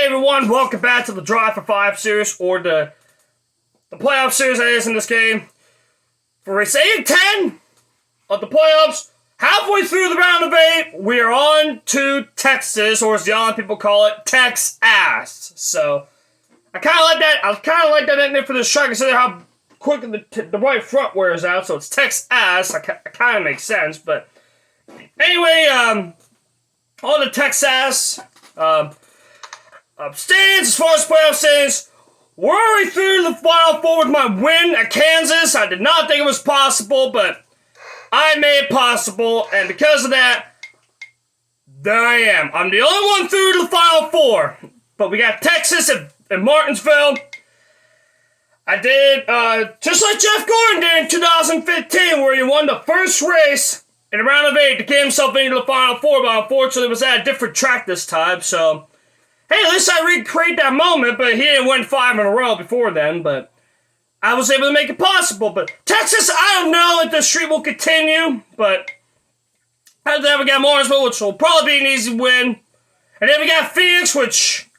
everyone, welcome back to the Drive for 5 series, or the playoff series that is in this game. For race 8 and 10 of the playoffs, halfway through the round of 8, we are on to TexASS, or as the other people call it, TexASS. So, I kind of like that nickname for this track, considering how quick the right front wears out, so it's TexASS. It kind of makes sense, but anyway, on the TexASS standings, as far as playoff standings, we're already through the Final Four with my win at Kansas. I did not think it was possible, but I made it possible, and because of that, there I am. I'm the only one through to the Final Four, but we got Texas and Martinsville. I did, just like Jeff Gordon did in 2015, where he won the first race in the round of 8 to get himself into the Final Four, but unfortunately it was at a different track this time, so hey, at least I recreate that moment, but he didn't win 5 in a row before then, but I was able to make it possible. But Texas, I don't know if the streak will continue, but after that we got Martinsville, which will probably be an easy win. And then we got Phoenix, which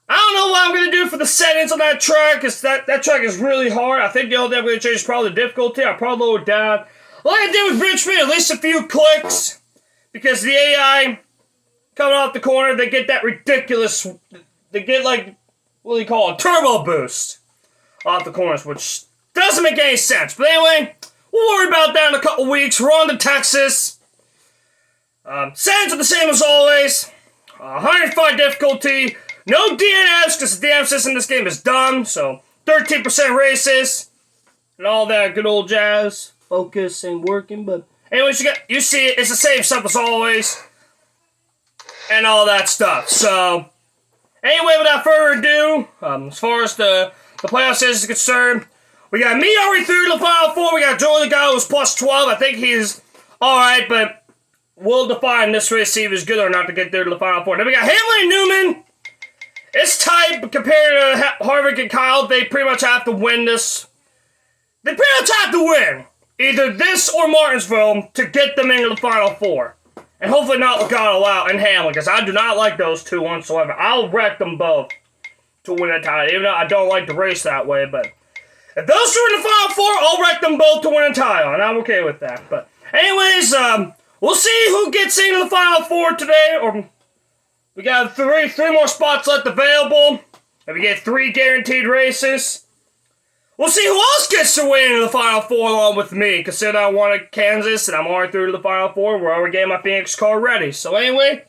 I don't know what I'm going to do for the settings on that track, because that track is really hard. I think the only thing I'm going to change is probably the difficulty. I'll probably lower it down. Like I did with Richmond, at least a few clicks, because the AI coming off the corner, they get that ridiculous, they get like, what do you call it, turbo boost off the corners, which doesn't make any sense. But anyway, we'll worry about that in a couple weeks. We're on to Texas. Settings are the same as always. 105 difficulty. No DNS, because the DNF system in this game is dumb. So 13% races and all that good old jazz. Focus ain't working, but anyways, you see it. It's the same stuff as always, and all that stuff. So anyway, without further ado, as far as the playoff series is concerned, we got me already through the Final Four. We got Joey, the guy who was plus 12. I think he's alright, but we'll define this race, see if he's good or not to get through to the Final Four. Then we got Hamlin and Newman. It's tight, but compared to Harvick and Kyle, they pretty much have to win this. They pretty much have to win either this or Martinsville to get them into the Final Four. And hopefully not Logano out and Hamlin, because I do not like those two whatsoever. I'll wreck them both to win a title, even though I don't like to race that way. But if those two are in the Final Four, I'll wreck them both to win a title, and I'm okay with that. But anyways, we'll see who gets into the Final Four today. Or we got three more spots left available, and we get 3 guaranteed races. We'll see who else gets their way into the Final Four along with me, considering I won at Kansas and I'm already through to the Final Four. We're already getting my Phoenix car ready. So anyway,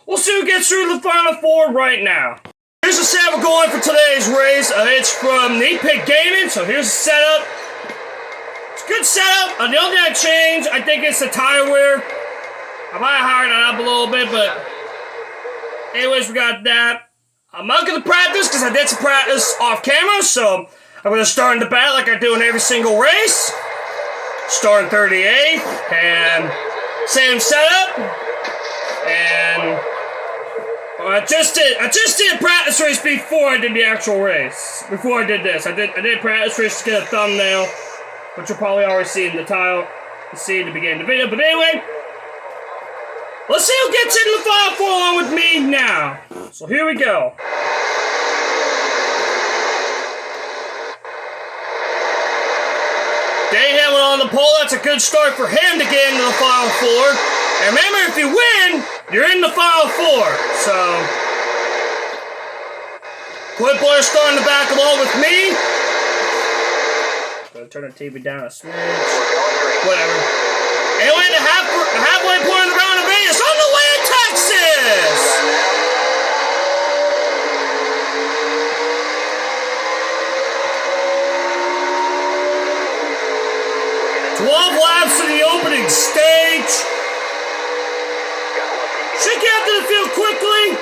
we'll see who gets through to the Final Four right now. Here's the setup we're going for today's race. It's from Neat Pit Gaming, so here's the setup. It's a good setup. The only thing I changed, I think it's the tire wear. I might have hired that up a little bit, but anyways, we got that. I'm not going to practice because I did some practice off camera, so I'm going to start in the back like I do in every single race. Starting 38th, and same setup. And I just did a practice race before I did the actual race. Before I did this, I did practice race to get a thumbnail, which you'll probably already see in the title, see in the beginning of the video. But anyway, let's see who gets into the Final Four along with me now. So here we go. Dane Hamlin on the pole. That's a good start for him to get into the Final Four. And remember, if you win, you're in the Final Four. So, Clip Boy starting the back along with me. Gonna turn the TV down a smidge. Whatever. Anyway, the halfway point of the round of 8 is on the way to Texas. 12 laps to the opening stage. Should get to the field quickly.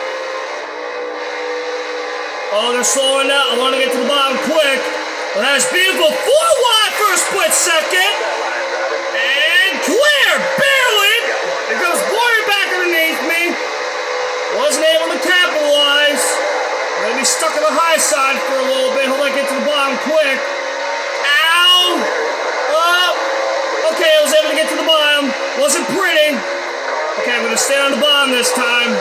Oh, they're slowing down. I want to get to the bottom quick. Well, that's beautiful. 4 wide for a split second. And clear, barely. It goes Boyer back underneath me. Wasn't able to capitalize. I'm going to be stuck on the high side for a little bit. Hope I get to the bottom quick. Ow. Okay, I was able to get to the bottom. Wasn't pretty. Okay, I'm going to stay on the bottom this time.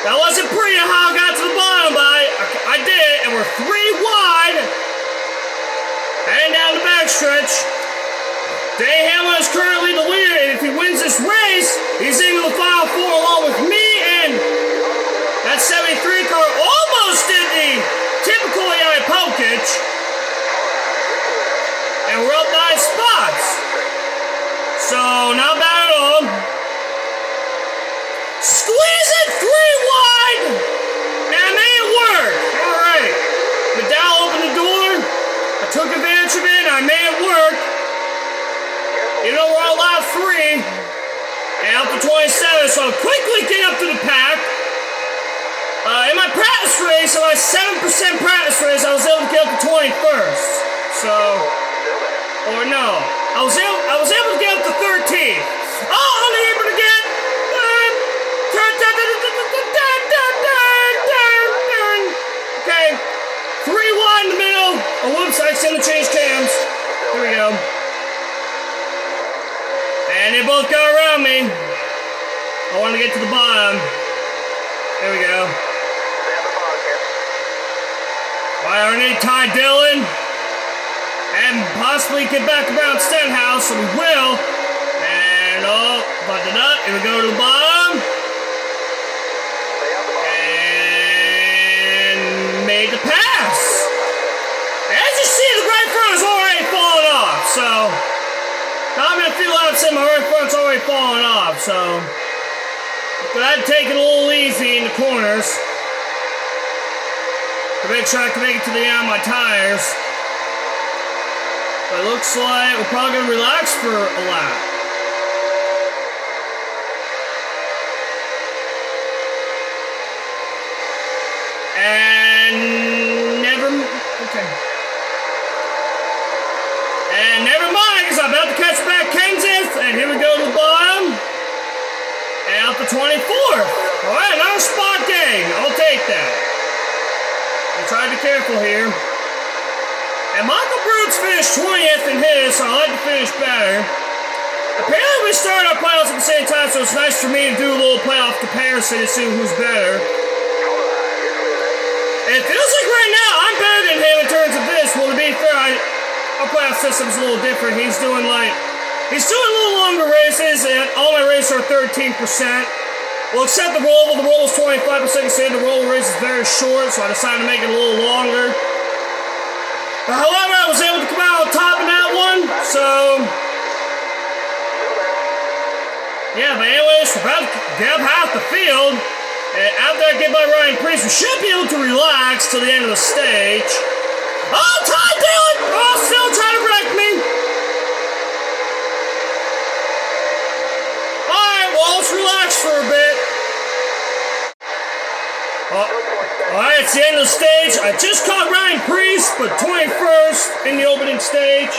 That wasn't pretty how I got to the bottom, but I did it, and we're 3 wide. Heading down the backstretch. Dane Hamlin is currently the leader, and if he wins this race, he's into the final 4 along with me, and that 73 car almost did the typical AI Pokich. And we're up 9 spots. So, not bad at all. Squeeze it 3 wide! And I made it work! Alright. Vidal opened the door. I took advantage of it and I made it work. You know, we're on lap 3. And up to 27, so I'll quickly get up to the pack. In my practice race, in my 7% practice race, I was able to get up to 21st. So, or no. I was able to get up to 13th. Oh, I'm able to get okay, 3 wide in the middle. Oh, whoops, I accidentally changed cams. Here we go. And they both got around me. I want to get to the bottom. There we go. Alright, our need Ty Dillon. And possibly get back around Stenhouse, so we will. And oh, bumped it up. Here we go to the bottom. And made the pass. As you see, the right front is already falling off. So I'm in a few laps in, my right front's already falling off. So I'd take it a little easy in the corners to make sure I can make it to the end of my tires. But it looks like we're probably going to relax for a lap. And never mind, because I'm about to catch back Kenseth. And here we go to the bottom. And up to 24th. Alright, another spot gain. I'll take that. I'll try to be careful here. And Michael Brooks finished 20th in his, so I like to finish better. Apparently we started our playoffs at the same time, so it's nice for me to do a little playoff comparison to see who's better. And it feels like right now I'm better than him in terms of this. Well, to be fair, our playoff system's a little different. He's doing a little longer races, and all my races are 13%. Well, except the roll. The roll is 25%. Instead, the roll race is very short, so I decided to make it a little longer. However, I was able to come out on top in that one, so yeah, but anyways, we're about to get up half the field, and after I get by Ryan Priest, we should be able to relax till the end of the stage. Oh, Ty Dillon! Oh, still trying to wreck me! Alright, well, let's relax for a bit. Alright, it's the end of the stage. I just caught Ryan Priest, but 21st in the opening stage.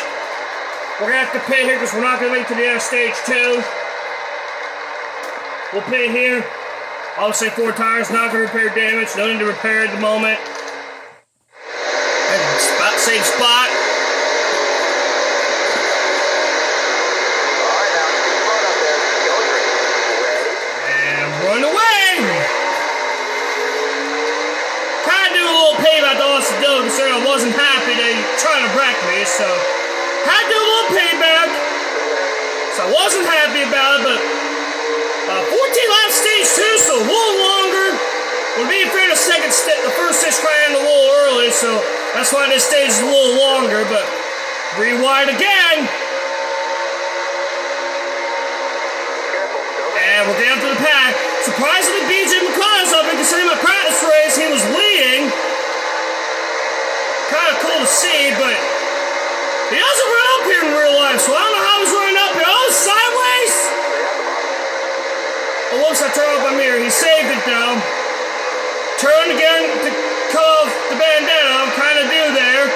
We're going to have to pit here because we're not going to make it to the end of stage 2. We'll pit here. I'll say 4 tires, not going to repair damage. No need to repair at the moment. Same spot. And run away. About the Austin Dillon, considering I wasn't happy that he trying to wreck me, so had to do a little payback. So I wasn't happy about it, but 14 lap stage 2, so a little longer. Would be fair, the first stage ran a little early, so that's why this stage is a little longer. But rewind again, and we're down to the pack. Surprisingly, BJ McLeod's up, and considering my practice race, he was leading. Kind of cool to see, but he doesn't run up here in real life, so I don't know how he's running up here. Oh, sideways! Oh, whoops, I turned off my mirror. He saved it, though. Turned again to cut off the bandana. Kind of do there.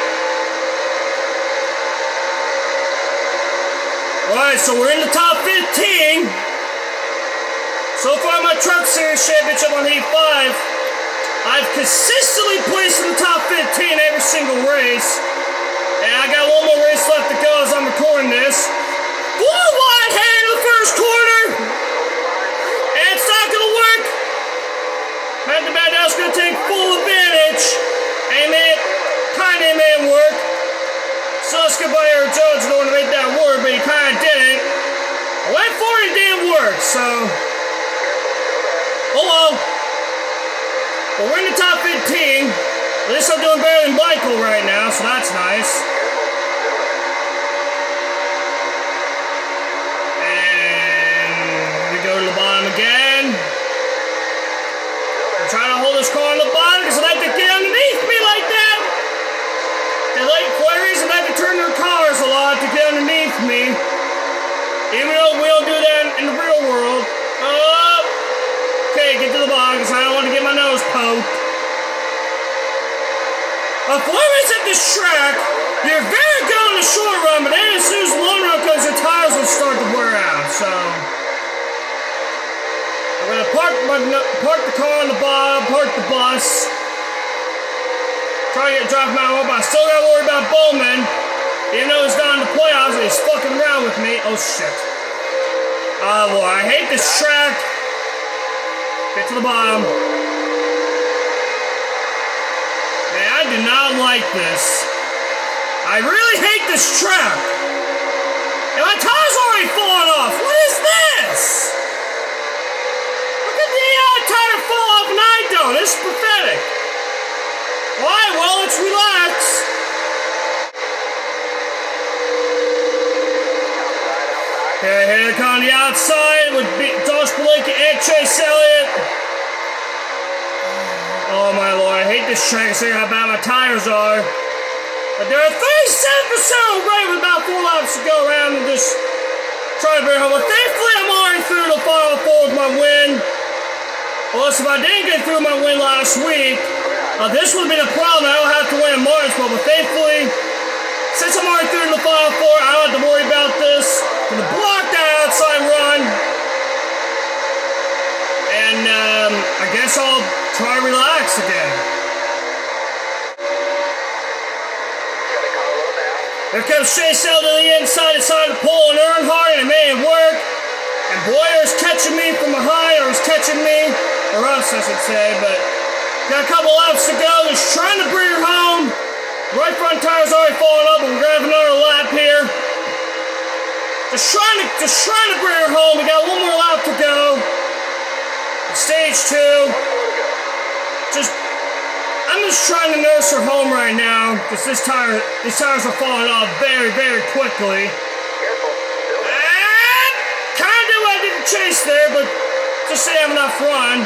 Alright, so we're in the top 15. So far, my Truck Series Championship on Heat 5. I've consistently placed in the top 15 every single race. And I got one more race left to go as I'm recording this. 4 wide heading to the first corner. And it's not going to work. Had the bad house gonna take full advantage. Amen. Kinda made work. Suska Bayer Jones don't want to make that work, but he kinda didn't. I went for it, it didn't work, so. Hello. Well, we're in the top 15. At least I'm doing better than Michael right now, so that's nice. And we go to the bottom again. I'm trying to hold this car on the bottom because I like to get underneath me like that. They like queries and like to turn their cars a lot to get underneath me. Even though we don't do that in the real world. Okay, get to the bottom because I don't want to get my nose poked. Performance at this track, you're very good on the short run, but then as soon as the long run comes, your tires will start to wear out. So I'm gonna park the car on the bottom, park the bus, try to drive my own, but I still gotta worry about Bowman. Even though he's not in the playoffs and he's fucking around with me. Oh shit. Oh boy, I hate this track. Get to the bottom. Man, I do not like this. I really hate this track. And my tire's already falling off. What is this? Look at the tire fall off and I don't. This is pathetic. Alright, well, let's relax. Okay, here they come on the outside with Josh Blake and Chase Elliott. Oh my lord, I hate this track. See how bad my tires are. But they're 37% right with about 4 laps to go around and just try to bring home. But thankfully, I'm already through the final four with my win. Plus, if I didn't get through my win last week, this would have been a problem. I don't have to win in March, but thankfully, since I'm already through the final four, I don't have to worry about this. I'm gonna block that outside run. And I guess I'll try to relax again. Here comes Chase out to the inside, decided to pull an Earnhardt, and it made it work. And Boyer's catching me from behind, or he's catching me, or us, I should say, but got a couple laps to go, just trying to bring her home. Right front tire's already falling up, and we're gonna have another lap here. Just trying to bring her home. We got one more lap to go. Stage 2. I'm just trying to nurse her home right now, because these tires are falling off very, very quickly. And kind of do what I did to Chase there, but just say I have enough run.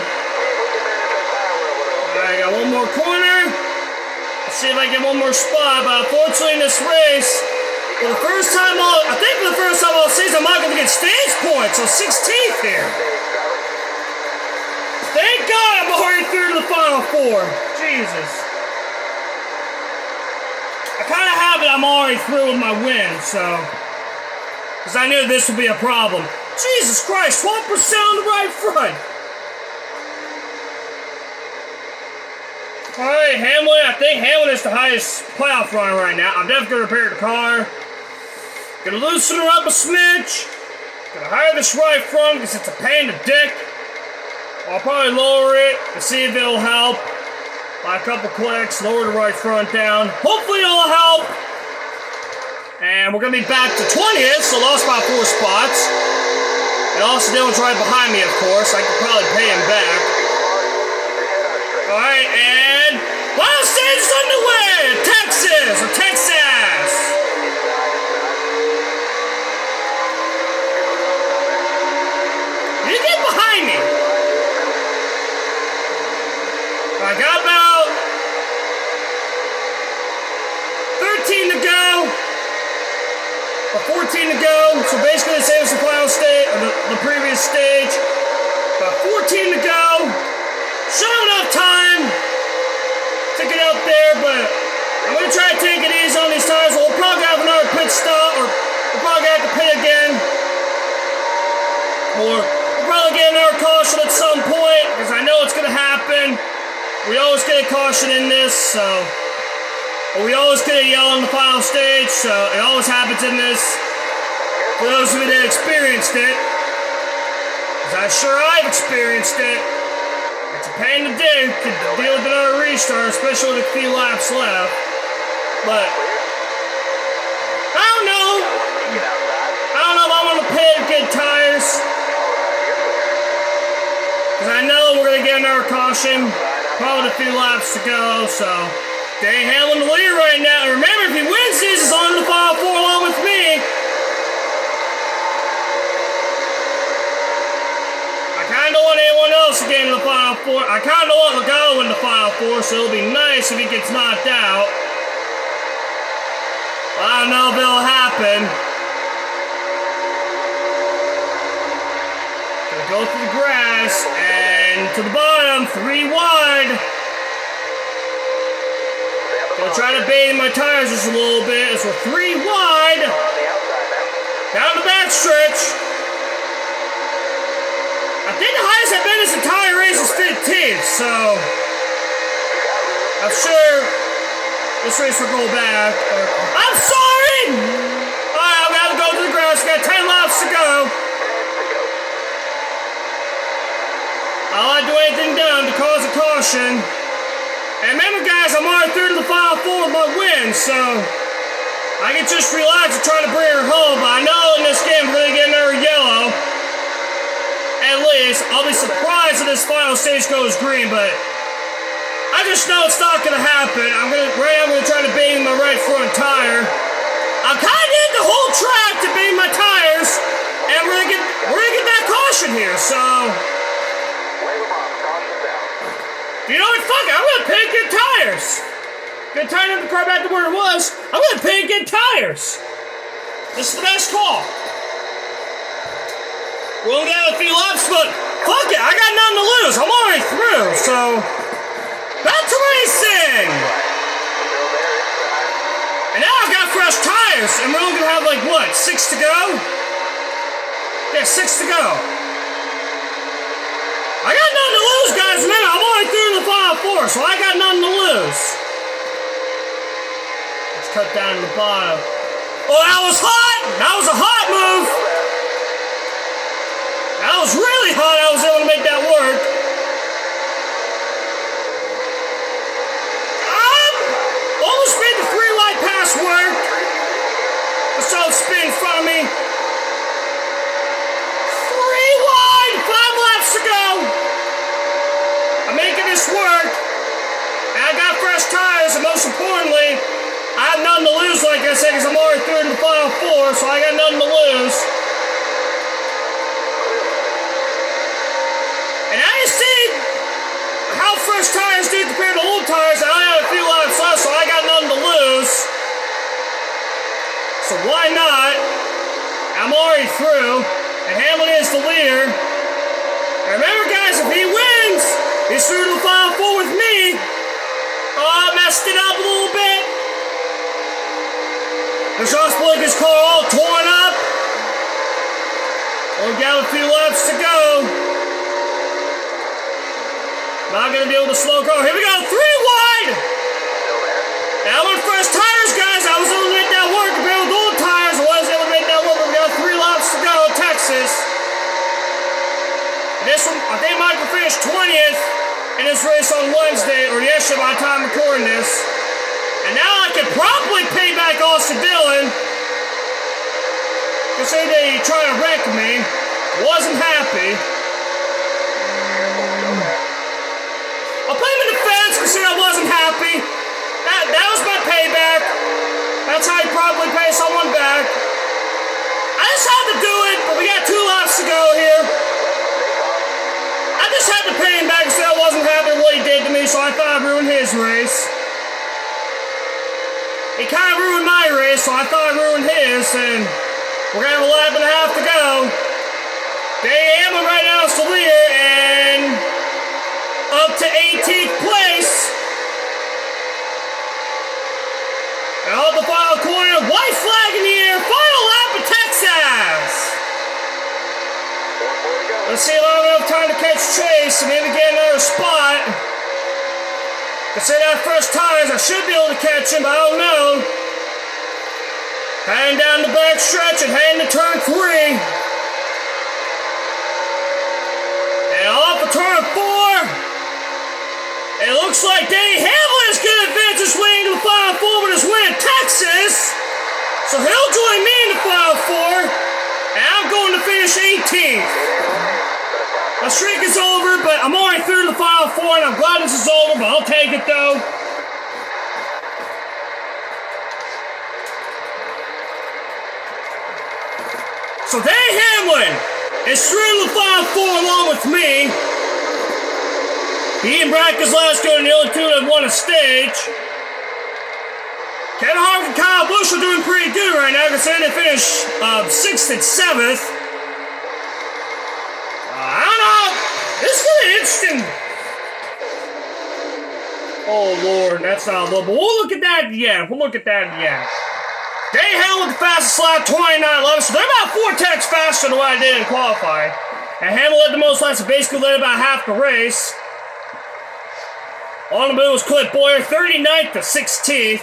Alright, I got one more corner. Let's see if I get one more spot, but unfortunately in this race, for the first time all season, I'm not going to get stage points, so 16th here. Thank God I'm already through to the final four. Jesus. I kind of have it, I'm already through with my win, so. Because I knew this would be a problem. Jesus Christ, 12% on the right front. Alright, Hamlin, I think Hamlin is the highest playoff runner right now. I'm definitely going to repair the car. Gonna loosen her up a smidge. Gonna hire this right front because it's a pain in the dick. I'll probably lower it and see if it'll help. By a couple clicks, lower the right front down. Hopefully it'll help. And we're gonna be back to 20th, so lost by 4 spots. And Austin Dillon's right behind me, of course. I could probably pay him back. Alright, and final stage is underway! Texas, or TexASS. You get behind me! I got about 13 to go, or 14 to go, so basically the same as the final stage, or the previous stage. About 14 to go. Should have enough time to get up there, but I'm going to try to take it easy on these tires. We'll probably have another pit stop, or we'll probably have to pit again. Or we'll probably get another caution at some point, because I know it's going to happen. We always get a caution in this, so. But we always get a yellow in the final stage, so it always happens in this. For those of you that experienced it, because I'm sure I've experienced it. It's a a pain in the dick to deal with another restart, especially with a few laps left. But I don't know. I don't know if I'm gonna pay to get tires. Because I know we're gonna get another caution. Probably a few laps to go, so Danny Hamlin the leader right now. And remember, if he wins this, he's on the Final Four along with me. I kind of want anyone else to get in the Final Four. I kind of want Logano in the Final Four, so it'll be nice if he gets knocked out. I don't know if it'll happen. Gonna go through the grass and to the bottom, 3 wide. Gonna try to bait my tires just a little bit as we're 3 wide. Down the back stretch. I think the highest I've been this entire race is 15th, so I'm sure this race will go back. I'm sorry! Alright, I'm gonna go to the grass. We got 10 laps to go. I'll not do anything done to cause a caution. And remember, guys, I'm already through to the Final Four with my win, so I can just relax and try to bring her home. But I know in this game we're going to get another yellow. At least. I'll be surprised if this final stage goes green, but I just know it's not going to happen. I'm going to try to bang my right front tire. I kind of did the whole track to bang my tires, and we're going to get that caution here, so you know what? Fuck it. I'm gonna pay good tires. Gonna turn the car back to where it was. I'm gonna pay good tires. This is the best call. We're gonna get a few laps, but fuck it. I got nothing to lose. I'm already through. So back to racing. And now I've got fresh tires, and we're only gonna have like what, 6 to go? Yeah, 6 to go. I got nothing to lose, guys. Remember, I'm already through the Final Four, so I got nothing to lose. Let's cut down to the bottom. Oh, that was hot! That was a hot move! That was really hot. I was able to make that work. Almost made the 3 wide pass work. I saw it spin in front of me. 3 wide! 5 laps to go. I'm making this work. And I got fresh tires, and most importantly, I have nothing to lose, like I said, because I'm already through in the Final Four, so I got nothing to lose. And now you see how fresh tires do compared to old tires. I only have a few laps left, so I got nothing to lose. So why not? I'm already through, and Hamlin is the leader. And remember, guys, if he wins, he's through to the Final Four with me. Oh, I messed it up a little bit. There's Josh Blinken's car all torn up. Only got a few laps to go. Not gonna deal with the slow car. Here we go, 3 wide. And I went fresh tires, guys. I was able to make that work compared with old tires. I was able to make that work. We got 3 laps to go, Texas. This one, I think Michael finished 20th in this race on Wednesday, or yesterday by the time I'm recording this. And now I can probably pay back Austin Dillon. They say they tried to wreck me. Wasn't happy. I'll play him in defense because I wasn't happy. That was my payback. That's how you probably pay someone back. I just had to do it, but we got 2 laps to go here. I just had to pay him back because I wasn't happy with what he did to me, so I thought I'd ruin his race. He kind of ruined my race, so I thought I'd ruin his, and we're going to have a lap and a half to go. Danny Hamlin right now is the leader, and up to 18th place. And on the final corner, white flag in the air, final lap of TexASS. Let's see if I have enough time to catch Chase and maybe get another spot. Consider that first tires, I should be able to catch him, but I don't know. Heading down the back stretch and heading to turn 3. And off of turn 4. It looks like Danny Hamlin is going to advance his way into the Final Four with his win at Texas. So he'll join me in the Final Four, and I'm going to finish 18th. My streak is over, but I'm already through the Final Four, and I'm glad this is over, but I'll take it though. So Danny Hamlin is through the Final Four along with me. He and Brad Keselowski are the only two that won a stage. Kevin Harvick and Kyle Busch are doing pretty good right now because they finished 6th and 7th. I don't know. This is going to be interesting. Oh, Lord. That's not a little, but we'll look at that at the end. We'll look at that at the end. Danny Hamlin with the fastest lap, 29.11. So they're about 4 tenths faster than what I did in qualifying. And Hamlin led the most laps, so basically led about half the race. On the move was Clint Boyer, 39th to 16th.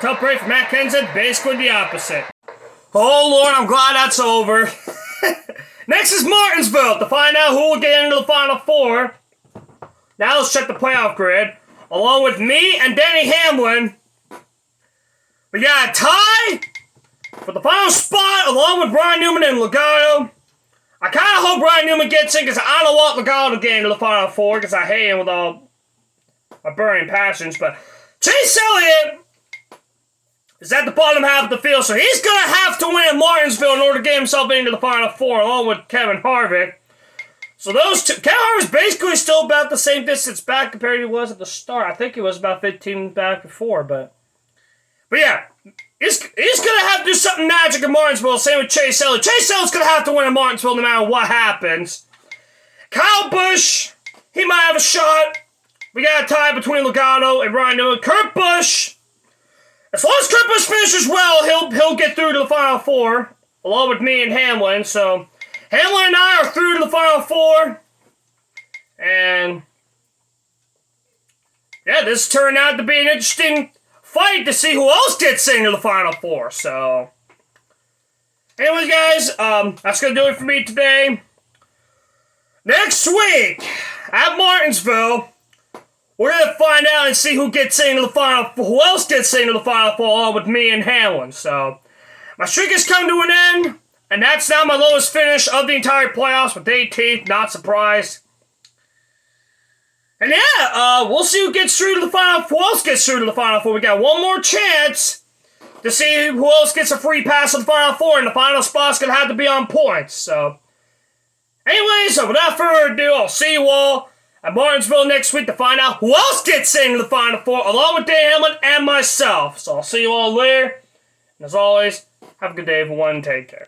Tough break for Matt Kenseth, basically the opposite. Oh Lord, I'm glad that's over. Next is Martinsville to find out who will get into the Final Four. Now let's check the playoff grid. Along with me and Danny Hamlin, we got a tie for the final spot along with Brian Newman and Logano. I kind of hope Brian Newman gets in because I don't want Logano to get into the Final Four because I hate him with all my burning passions. But Chase Elliott is at the bottom half of the field, so he's going to have to win at Martinsville in order to get himself into the Final Four, along with Kevin Harvick. So those two, Kevin Harvick's basically still about the same distance back compared to he was at the start. I think he was about 15 back before, but yeah, he's going to have to do something magic at Martinsville, same with Chase Elliott. Chase Elliott's going to have to win at Martinsville no matter what happens. Kyle Busch, he might have a shot. We got a tie between Logano and Ryan Newman. Kurt Busch, as long as Kurt Busch finishes well, he'll get through to the Final Four, along with me and Hamlin. So Hamlin and I are through to the Final Four. And yeah, this turned out to be an interesting fight to see who else gets into the Final Four. So anyways, guys, that's going to do it for me today. Next week at Martinsville, we're going to find out and see who gets into the Final Four, who else gets into the Final Four along with me and Hamlin. So my streak has come to an end, and that's now my lowest finish of the entire playoffs with 18th, not surprised. And yeah, we'll see who gets through to the Final Four. Who else gets through to the Final Four? We got one more chance to see who else gets a free pass to the Final Four, and the final spot's going to have to be on points. So anyways, without further ado, I'll see you all at Martinsville next week to find out who else gets into the Final Four, along with Dan Hamlin and myself. So I'll see you all there. And as always, have a good day, everyone. Take care.